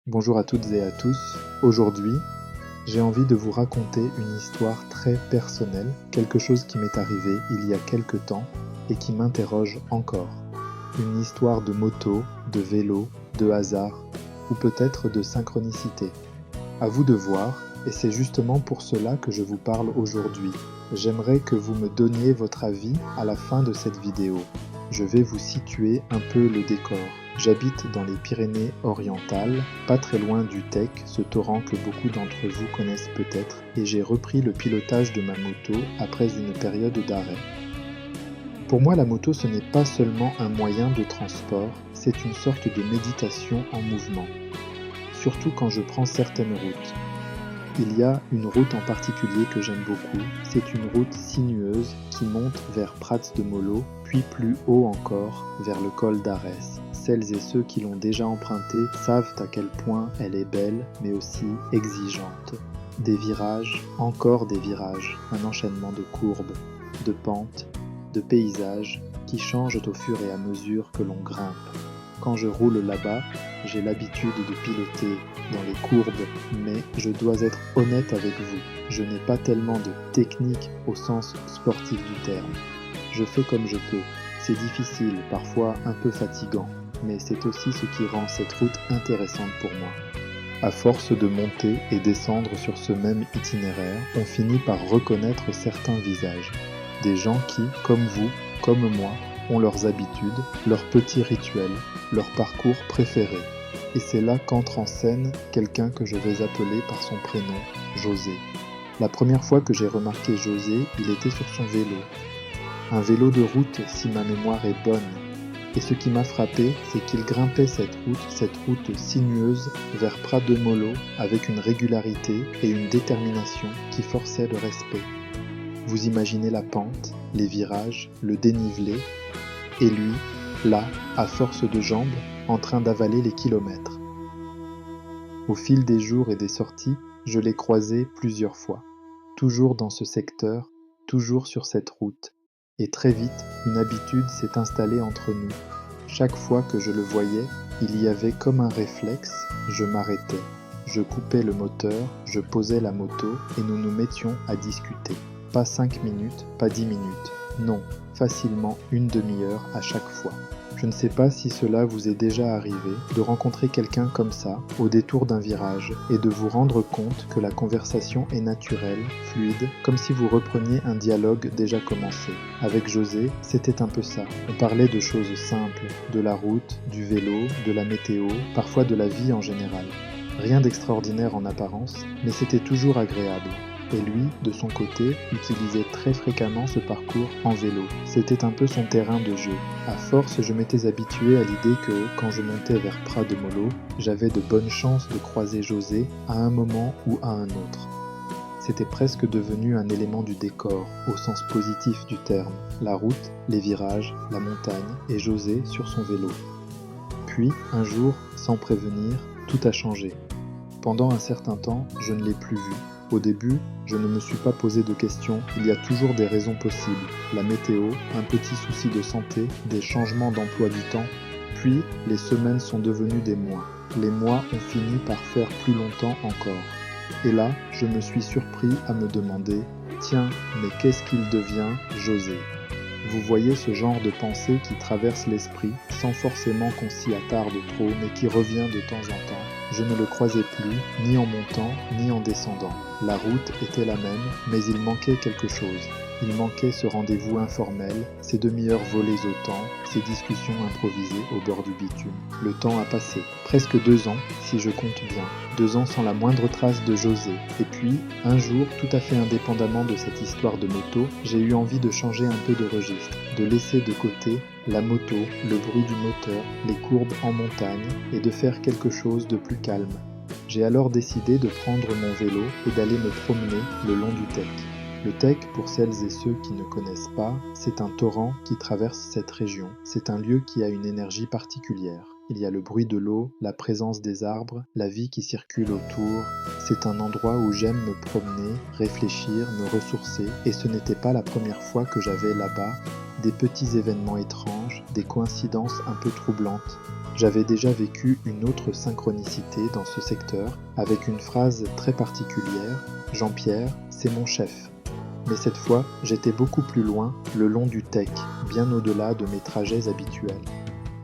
Bonjour à toutes et à tous. Aujourd'hui, j'ai envie de vous raconter une histoire très personnelle, quelque chose qui m'est arrivé il y a quelque temps et qui m'interroge encore. Une histoire de moto, de vélo, de hasard ou peut-être de synchronicité. À vous de voir, et c'est justement pour cela que je vous parle aujourd'hui. J'aimerais que vous me donniez votre avis à la fin de cette vidéo. Je vais vous situer un peu le décor. J'habite dans les Pyrénées-Orientales, pas très loin du Tech, ce torrent que beaucoup d'entre vous connaissent peut-être, et j'ai repris le pilotage de ma moto après une période d'arrêt. Pour moi, la moto, ce n'est pas seulement un moyen de transport, c'est une sorte de méditation en mouvement, surtout quand je prends certaines routes. Il y a une route en particulier que j'aime beaucoup, c'est une route sinueuse qui monte vers Prats de Mollo, puis plus haut encore vers le col d'Arès. Celles et ceux qui l'ont déjà empruntée savent à quel point elle est belle, mais aussi exigeante. Des virages, encore des virages, un enchaînement de courbes, de pentes, de paysages qui changent au fur et à mesure que l'on grimpe. Quand je roule là-bas, j'ai l'habitude de piloter dans les courbes, mais je dois être honnête avec vous, je n'ai pas tellement de technique au sens sportif du terme. Je fais comme je peux, c'est difficile, parfois un peu fatigant, mais c'est aussi ce qui rend cette route intéressante pour moi. À force de monter et descendre sur ce même itinéraire, on finit par reconnaître certains visages. Des gens qui, comme vous, comme moi, ont leurs habitudes, leurs petits rituels, leur parcours préféré. Et c'est là qu'entre en scène quelqu'un que je vais appeler par son prénom, José. La première fois que j'ai remarqué José, il était sur son vélo. Un vélo de route si ma mémoire est bonne. Et ce qui m'a frappé, c'est qu'il grimpait cette route sinueuse vers Prat de Mollo avec une régularité et une détermination qui forçaient le respect. Vous imaginez la pente, les virages, le dénivelé, et lui, là, à force de jambes, en train d'avaler les kilomètres. Au fil des jours et des sorties, je l'ai croisé plusieurs fois, toujours dans ce secteur, toujours sur cette route, et très vite, une habitude s'est installée entre nous. Chaque fois que je le voyais, il y avait comme un réflexe, je m'arrêtais, je coupais le moteur, je posais la moto et nous nous mettions à discuter. Pas 5 minutes, pas 10 minutes, non, facilement une demi-heure à chaque fois. Je ne sais pas si cela vous est déjà arrivé de rencontrer quelqu'un comme ça, au détour d'un virage, et de vous rendre compte que la conversation est naturelle, fluide, comme si vous repreniez un dialogue déjà commencé. Avec José, c'était un peu ça. On parlait de choses simples, de la route, du vélo, de la météo, parfois de la vie en général. Rien d'extraordinaire en apparence, mais c'était toujours agréable. Et lui, de son côté, utilisait très fréquemment ce parcours en vélo. C'était un peu son terrain de jeu. À force, je m'étais habitué à l'idée que, quand je montais vers Prat de Mollo, j'avais de bonnes chances de croiser José à un moment ou à un autre. C'était presque devenu un élément du décor, au sens positif du terme. La route, les virages, la montagne et José sur son vélo. Puis, un jour, sans prévenir, tout a changé. Pendant un certain temps, je ne l'ai plus vu. Au début, je ne me suis pas posé de questions, il y a toujours des raisons possibles. La météo, un petit souci de santé, des changements d'emploi du temps, puis les semaines sont devenues des mois. Les mois ont fini par faire plus longtemps encore. Et là, je me suis surpris à me demander, tiens, mais qu'est-ce qu'il devient, José ? Vous voyez ce genre de pensée qui traverse l'esprit, sans forcément qu'on s'y attarde trop, mais qui revient de temps en temps. Je ne le croisais plus, ni en montant, ni en descendant. La route était la même, mais il manquait quelque chose. Il manquait ce rendez-vous informel, ces demi-heures volées au temps, ces discussions improvisées au bord du bitume. Le temps a passé, presque 2 ans, si je compte bien. 2 ans sans la moindre trace de José. Et puis, un jour, tout à fait indépendamment de cette histoire de moto, j'ai eu envie de changer un peu de registre, de laisser de côté la moto, le bruit du moteur, les courbes en montagne, et de faire quelque chose de plus calme. J'ai alors décidé de prendre mon vélo et d'aller me promener le long du Tech. Le Tech, pour celles et ceux qui ne connaissent pas, c'est un torrent qui traverse cette région. C'est un lieu qui a une énergie particulière. Il y a le bruit de l'eau, la présence des arbres, la vie qui circule autour. C'est un endroit où j'aime me promener, réfléchir, me ressourcer, et ce n'était pas la première fois que j'avais là-bas des petits événements étranges, des coïncidences un peu troublantes. J'avais déjà vécu une autre synchronicité dans ce secteur avec une phrase très particulière: Jean-Pierre, c'est mon chef. Mais cette fois, j'étais beaucoup plus loin, le long du Tech, bien au-delà de mes trajets habituels.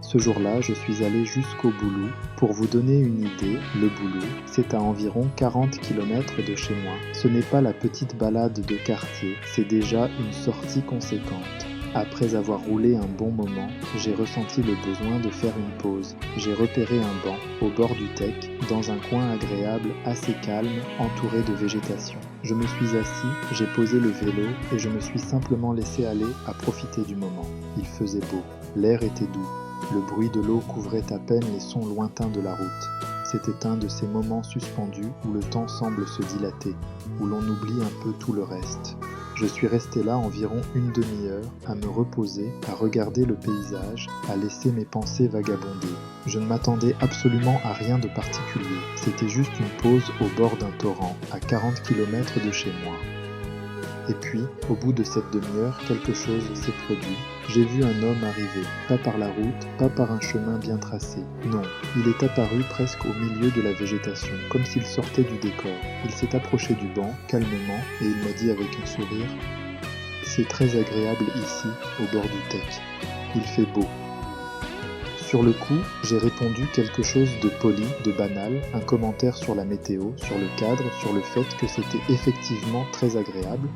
Ce jour-là, je suis allé jusqu'au Boulou. Pour vous donner une idée, le Boulou, c'est à environ 40 km de chez moi. Ce n'est pas la petite balade de quartier, c'est déjà une sortie conséquente. Après avoir roulé un bon moment, j'ai ressenti le besoin de faire une pause. J'ai repéré un banc au bord du Tech, dans un coin agréable, assez calme, entouré de végétation. Je me suis assis, j'ai posé le vélo et je me suis simplement laissé aller à profiter du moment. Il faisait beau, l'air était doux. Le bruit de l'eau couvrait à peine les sons lointains de la route. C'était un de ces moments suspendus où le temps semble se dilater, où l'on oublie un peu tout le reste. Je suis resté là environ une demi-heure, à me reposer, à regarder le paysage, à laisser mes pensées vagabonder. Je ne m'attendais absolument à rien de particulier. C'était juste une pause au bord d'un torrent, à 40 km de chez moi. Et puis, au bout de cette demi-heure, quelque chose s'est produit. J'ai vu un homme arriver, pas par la route, pas par un chemin bien tracé. Non, il est apparu presque au milieu de la végétation, comme s'il sortait du décor. Il s'est approché du banc, calmement, et il m'a dit avec un sourire: « C'est très agréable ici, au bord du Tech. Il fait beau. » Sur le coup, j'ai répondu quelque chose de poli, de banal, un commentaire sur la météo, sur le cadre, sur le fait que c'était effectivement très agréable,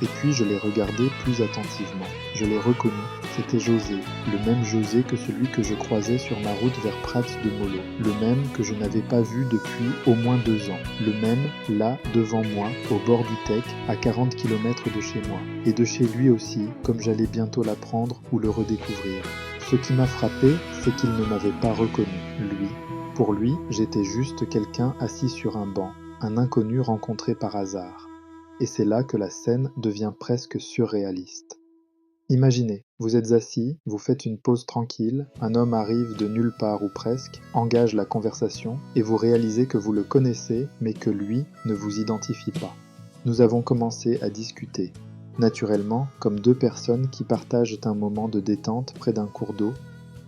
et puis je l'ai regardé plus attentivement. Je l'ai reconnu, c'était José, le même José que celui que je croisais sur ma route vers Prats de Molo, le même que je n'avais pas vu depuis au moins 2 ans, le même, là, devant moi, au bord du Tech, à 40 km de chez moi, et de chez lui aussi, comme j'allais bientôt l'apprendre ou le redécouvrir. Ce qui m'a frappé, c'est qu'il ne m'avait pas reconnu, lui. Pour lui, j'étais juste quelqu'un assis sur un banc, un inconnu rencontré par hasard. Et c'est là que la scène devient presque surréaliste. Imaginez, vous êtes assis, vous faites une pause tranquille, un homme arrive de nulle part ou presque, engage la conversation, et vous réalisez que vous le connaissez, mais que lui ne vous identifie pas. Nous avons commencé à discuter. Naturellement, comme deux personnes qui partagent un moment de détente près d'un cours d'eau.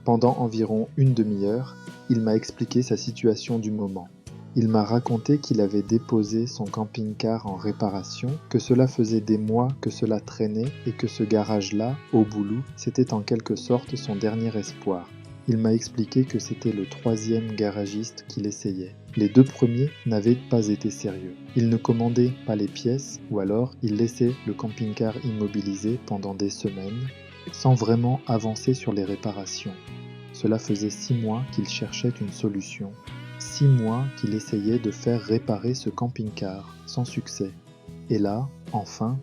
Pendant environ une demi-heure, il m'a expliqué sa situation du moment. Il m'a raconté qu'il avait déposé son camping-car en réparation, que cela faisait des mois que cela traînait et que ce garage-là, au Boulou, c'était en quelque sorte son dernier espoir. Il m'a expliqué que c'était le 3e garagiste qu'il essayait. Les 2 premiers n'avaient pas été sérieux. Il ne commandait pas les pièces, ou alors il laissait le camping-car immobilisé pendant des semaines, sans vraiment avancer sur les réparations. Cela faisait 6 mois qu'il cherchait une solution. 6 mois qu'il essayait de faire réparer ce camping-car, sans succès. Et là, enfin,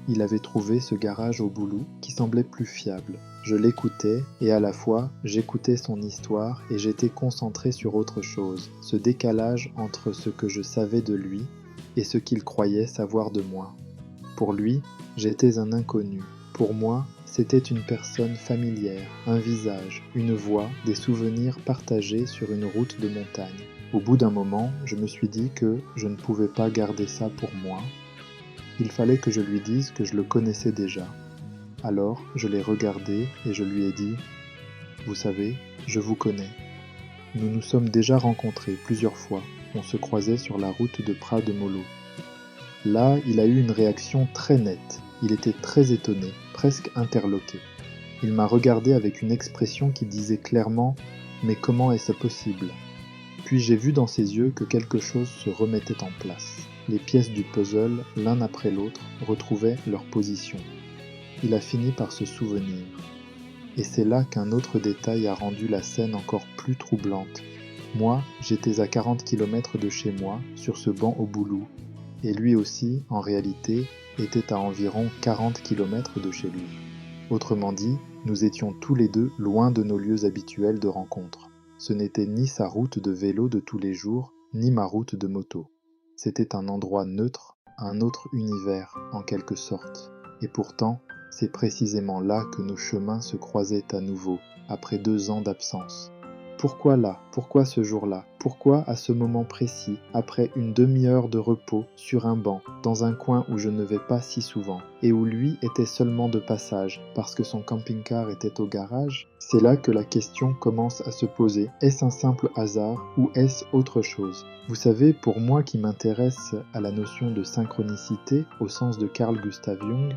il avait trouvé ce garage au Boulou qui semblait plus fiable. Je l'écoutais et à la fois j'écoutais son histoire et j'étais concentré sur autre chose, ce décalage entre ce que je savais de lui et ce qu'il croyait savoir de moi. Pour lui, j'étais un inconnu. Pour moi, c'était une personne familière, un visage, une voix, des souvenirs partagés sur une route de montagne. Au bout d'un moment, je me suis dit que je ne pouvais pas garder ça pour moi. Il fallait que je lui dise que je le connaissais déjà. Alors, je l'ai regardé et je lui ai dit: « Vous savez, je vous connais. Nous nous sommes déjà rencontrés plusieurs fois. On se croisait sur la route de Prat de Molo. » Là, il a eu une réaction très nette. Il était très étonné, presque interloqué. Il m'a regardé avec une expression qui disait clairement: « Mais comment est-ce possible ?» Puis j'ai vu dans ses yeux que quelque chose se remettait en place. Les pièces du puzzle, l'un après l'autre, retrouvaient leur position. Il a fini par se souvenir. Et c'est là qu'un autre détail a rendu la scène encore plus troublante. Moi, j'étais à 40 km de chez moi, sur ce banc au Boulou, et lui aussi, en réalité, était à environ 40 km de chez lui. Autrement dit, nous étions tous les deux loin de nos lieux habituels de rencontre. Ce n'était ni sa route de vélo de tous les jours, ni ma route de moto. C'était un endroit neutre, un autre univers, en quelque sorte. Et pourtant, c'est précisément là que nos chemins se croisaient à nouveau, après 2 ans d'absence. Pourquoi là? Pourquoi ce jour-là? Pourquoi à ce moment précis, après une demi-heure de repos sur un banc, dans un coin où je ne vais pas si souvent, et où lui était seulement de passage, parce que son camping-car était au garage? C'est là que la question commence à se poser. Est-ce un simple hasard ou est-ce autre chose? Vous savez, pour moi qui m'intéresse à la notion de synchronicité au sens de Carl Gustav Jung,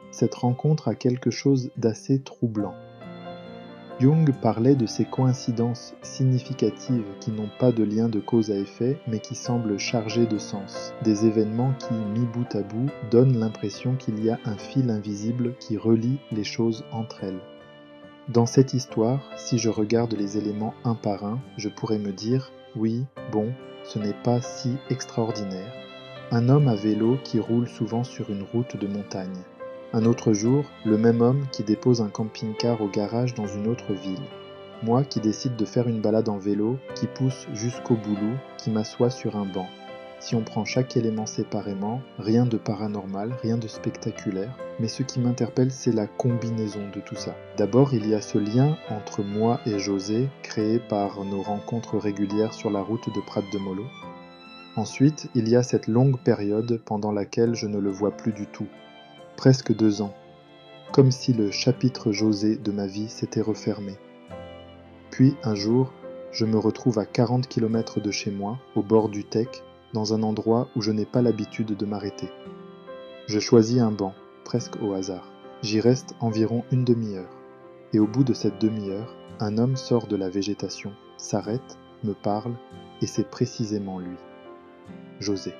cette rencontre a quelque chose d'assez troublant. Jung parlait de ces coïncidences significatives qui n'ont pas de lien de cause à effet, mais qui semblent chargées de sens, des événements qui, mis bout à bout, donnent l'impression qu'il y a un fil invisible qui relie les choses entre elles. Dans cette histoire, si je regarde les éléments un par un, je pourrais me dire « oui, bon, ce n'est pas si extraordinaire ». Un homme à vélo qui roule souvent sur une route de montagne. Un autre jour, le même homme qui dépose un camping-car au garage dans une autre ville. Moi qui décide de faire une balade en vélo, qui pousse jusqu'au boulot, qui m'assoit sur un banc. Si on prend chaque élément séparément, rien de paranormal, rien de spectaculaire, mais ce qui m'interpelle, c'est la combinaison de tout ça. D'abord, il y a ce lien entre moi et José, créé par nos rencontres régulières sur la route de Prat de Molo. Ensuite, il y a cette longue période pendant laquelle je ne le vois plus du tout. Presque 2 ans. Comme si le chapitre José de ma vie s'était refermé. Puis, un jour, je me retrouve à 40 km de chez moi, au bord du Tech, dans un endroit où je n'ai pas l'habitude de m'arrêter. Je choisis un banc, presque au hasard. J'y reste environ une demi-heure. Et au bout de cette demi-heure, un homme sort de la végétation, s'arrête, me parle, et c'est précisément lui. José,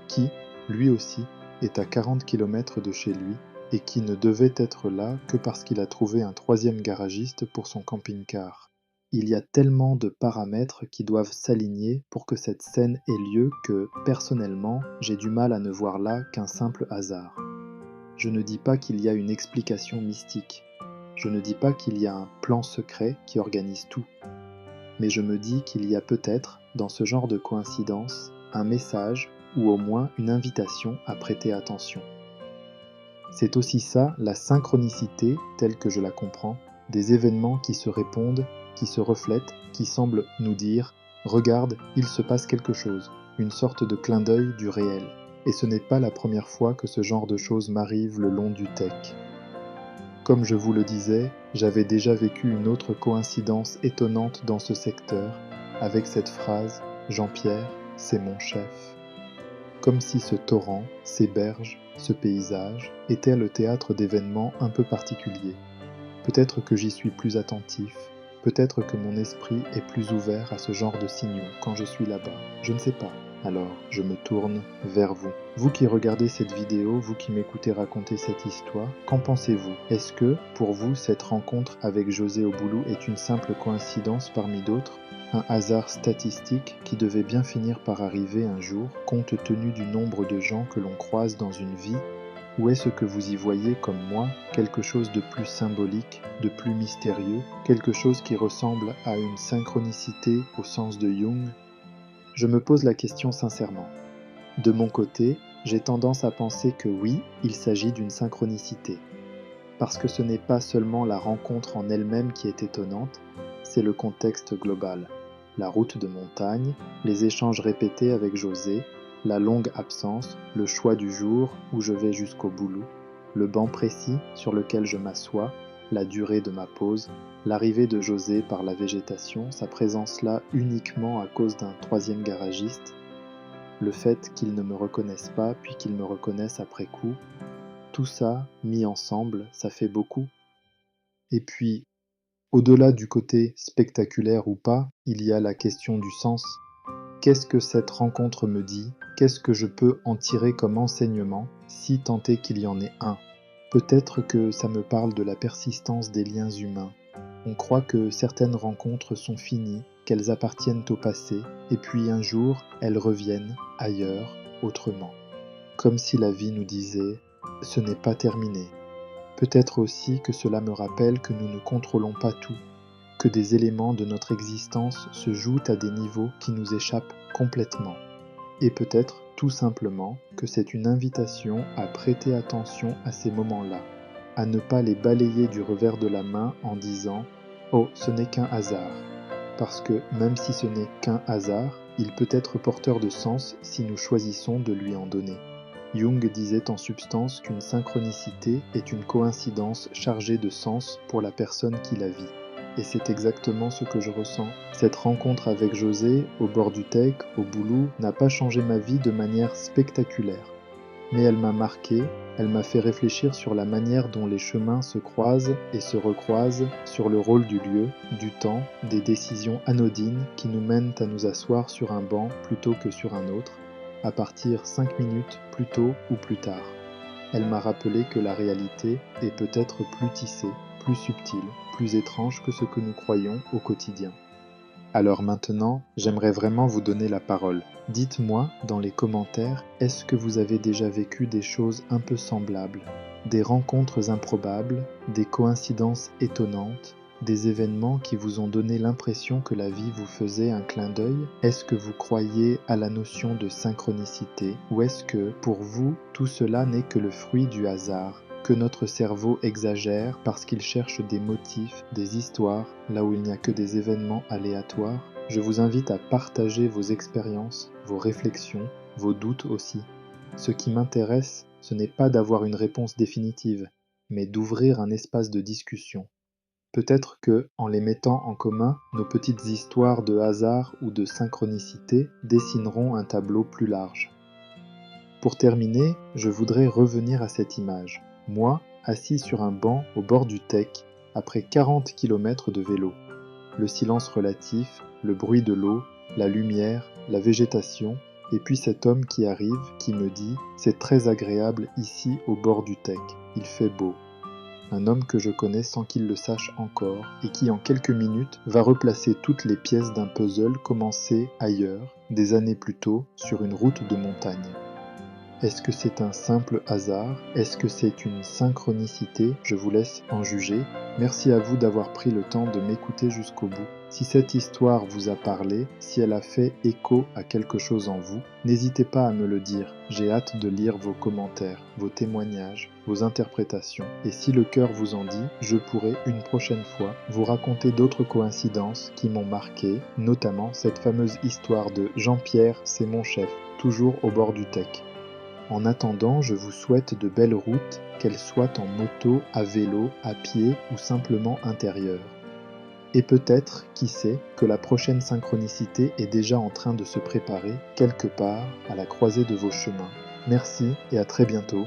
qui, lui aussi, est à 40 km de chez lui et qui ne devait être là que parce qu'il a trouvé un troisième garagiste pour son camping-car. Il y a tellement de paramètres qui doivent s'aligner pour que cette scène ait lieu que, personnellement, j'ai du mal à ne voir là qu'un simple hasard. Je ne dis pas qu'il y a une explication mystique. Je ne dis pas qu'il y a un plan secret qui organise tout. Mais je me dis qu'il y a peut-être, dans ce genre de coïncidence, un message ou au moins une invitation à prêter attention. C'est aussi ça la synchronicité telle que je la comprends, des événements qui se répondent, qui se reflètent, qui semblent nous dire « Regarde, il se passe quelque chose », une sorte de clin d'œil du réel. Et ce n'est pas la première fois que ce genre de choses m'arrive le long du Tech. Comme je vous le disais, j'avais déjà vécu une autre coïncidence étonnante dans ce secteur, avec cette phrase « Jean-Pierre, c'est mon chef ». Comme si ce torrent, ces berges, ce paysage, était le théâtre d'événements un peu particuliers. Peut-être que j'y suis plus attentif, peut-être que mon esprit est plus ouvert à ce genre de signaux quand je suis là-bas, je ne sais pas. Alors, je me tourne vers vous. Vous qui regardez cette vidéo, vous qui m'écoutez raconter cette histoire, qu'en pensez-vous? Est-ce que, pour vous, cette rencontre avec José au boulot est une simple coïncidence parmi d'autres? Un hasard statistique qui devait bien finir par arriver un jour, compte tenu du nombre de gens que l'on croise dans une vie? Ou est-ce que vous y voyez, comme moi, quelque chose de plus symbolique, de plus mystérieux, quelque chose qui ressemble à une synchronicité au sens de Jung? Je me pose la question sincèrement. De mon côté, j'ai tendance à penser que oui, il s'agit d'une synchronicité. Parce que ce n'est pas seulement la rencontre en elle-même qui est étonnante, c'est le contexte global. La route de montagne, les échanges répétés avec José, la longue absence, le choix du jour où je vais jusqu'au boulot, le banc précis sur lequel je m'assois, la durée de ma pause, l'arrivée de José par la végétation, sa présence là uniquement à cause d'un troisième garagiste, le fait qu'il ne me reconnaisse pas puis qu'il me reconnaisse après coup, tout ça, mis ensemble, ça fait beaucoup. Et puis, au-delà du côté spectaculaire ou pas, il y a la question du sens. Qu'est-ce que cette rencontre me dit? Qu'est-ce que je peux en tirer comme enseignement, si tant est qu'il y en ait un? Peut-être que ça me parle de la persistance des liens humains. On croit que certaines rencontres sont finies, qu'elles appartiennent au passé, et puis un jour, elles reviennent, ailleurs, autrement. Comme si la vie nous disait « ce n'est pas terminé ». Peut-être aussi que cela me rappelle que nous ne contrôlons pas tout, que des éléments de notre existence se jouent à des niveaux qui nous échappent complètement. Et peut-être tout simplement que c'est une invitation à prêter attention à ces moments-là, à ne pas les balayer du revers de la main en disant « Oh, ce n'est qu'un hasard ». parce que même si ce n'est qu'un hasard, il peut être porteur de sens si nous choisissons de lui en donner. Jung disait en substance qu'une synchronicité est une coïncidence chargée de sens pour la personne qui la vit. Et c'est exactement ce que je ressens. Cette rencontre avec José, au bord du Tech, au Boulou, n'a pas changé ma vie de manière spectaculaire. Mais elle m'a marqué, elle m'a fait réfléchir sur la manière dont les chemins se croisent et se recroisent, sur le rôle du lieu, du temps, des décisions anodines qui nous mènent à nous asseoir sur un banc plutôt que sur un autre, à partir 5 minutes plus tôt ou plus tard. Elle m'a rappelé que la réalité est peut-être plus tissée, plus subtile, plus étrange que ce que nous croyons au quotidien. Alors maintenant, j'aimerais vraiment vous donner la parole. Dites-moi dans les commentaires, est-ce que vous avez déjà vécu des choses un peu semblables, des rencontres improbables, des coïncidences étonnantes, des événements qui vous ont donné l'impression que la vie vous faisait un clin d'œil? Est-ce que vous croyez à la notion de synchronicité ou est-ce que, pour vous, tout cela n'est que le fruit du hasard, que notre cerveau exagère parce qu'il cherche des motifs, des histoires, là où il n'y a que des événements aléatoires? Je vous invite à partager vos expériences, vos réflexions, vos doutes aussi. Ce qui m'intéresse, ce n'est pas d'avoir une réponse définitive, mais d'ouvrir un espace de discussion. Peut-être que, en les mettant en commun, nos petites histoires de hasard ou de synchronicité dessineront un tableau plus large. Pour terminer, je voudrais revenir à cette image. Moi, assis sur un banc au bord du Tech, après 40 km de vélo. Le silence relatif, le bruit de l'eau, la lumière, la végétation, et puis cet homme qui arrive, qui me dit « C'est très agréable ici au bord du Tech, il fait beau ». Un homme que je connais sans qu'il le sache encore, et qui en quelques minutes va replacer toutes les pièces d'un puzzle commencé ailleurs, des années plus tôt, sur une route de montagne. Est-ce que c'est un simple hasard? Est-ce que c'est une synchronicité? Je vous laisse en juger. Merci à vous d'avoir pris le temps de m'écouter jusqu'au bout. Si cette histoire vous a parlé, si elle a fait écho à quelque chose en vous, n'hésitez pas à me le dire. J'ai hâte de lire vos commentaires, vos témoignages, vos interprétations. Et si le cœur vous en dit, je pourrai une prochaine fois vous raconter d'autres coïncidences qui m'ont marqué, notamment cette fameuse histoire de Jean-Pierre, c'est mon chef, toujours au bord du Tech. En attendant, je vous souhaite de belles routes, qu'elles soient en moto, à vélo, à pied ou simplement intérieures. Et peut-être, qui sait, que la prochaine synchronicité est déjà en train de se préparer quelque part à la croisée de vos chemins. Merci et à très bientôt.